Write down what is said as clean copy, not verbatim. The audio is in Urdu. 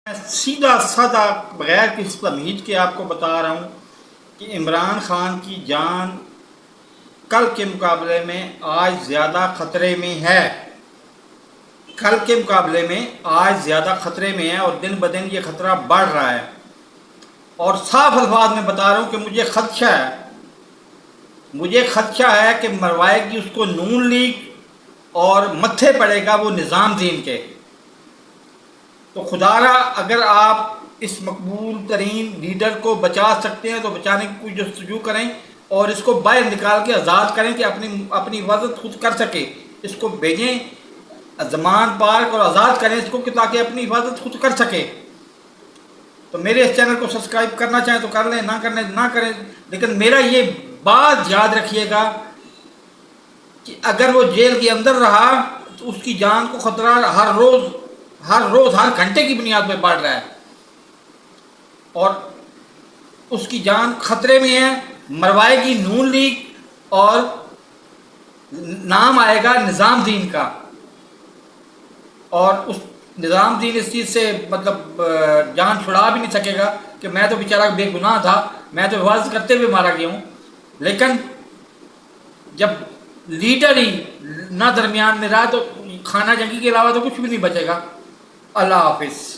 سیدھا سادہ بغیر کسی تمہید کے آپ کو بتا رہا ہوں کہ عمران خان کی جان کل کے مقابلے میں آج زیادہ خطرے میں ہے. کل کے مقابلے میں آج زیادہ خطرے میں ہے اور دن بدن یہ خطرہ بڑھ رہا ہے. اور صاف الفاظ میں بتا رہا ہوں کہ مجھے خدشہ ہے کہ مروائے گی اس کو نون لیگ اور متھے پڑے گا وہ نظام دین کے. تو خدا را اگر آپ اس مقبول ترین لیڈر کو بچا سکتے ہیں تو بچانے کی کوئی جستجو کریں اور اس کو باہر نکال کے آزاد کریں کہ اپنی حفاظت خود کر سکے. اس کو بھیجیں زمان پارک اور آزاد کریں اس کو کہ تاکہ اپنی حفاظت خود کر سکے. تو میرے اس چینل کو سبسکرائب کرنا چاہیں تو کر لیں، نہ کرنے نہ کریں، لیکن میرا یہ بات یاد رکھیے گا کہ اگر وہ جیل کے اندر رہا تو اس کی جان کو خطرہ ہر روز ہر گھنٹے کی بنیاد پہ بڑھ رہا ہے اور اس کی جان خطرے میں ہے. مروائے گی نون لیگ اور نام آئے گا نظام دین کا، اور اس نظام دین اس چیز سے مطلب جان چھڑا بھی نہیں سکے گا کہ میں تو بیچارہ بے گناہ تھا، میں تو حفاظت کرتے ہوئے مارا گیا ہوں. لیکن جب لیڈر ہی نہ درمیان میں رہا تو خانہ جنگی کے علاوہ تو کچھ بھی نہیں بچے گا. اللہ حافظ.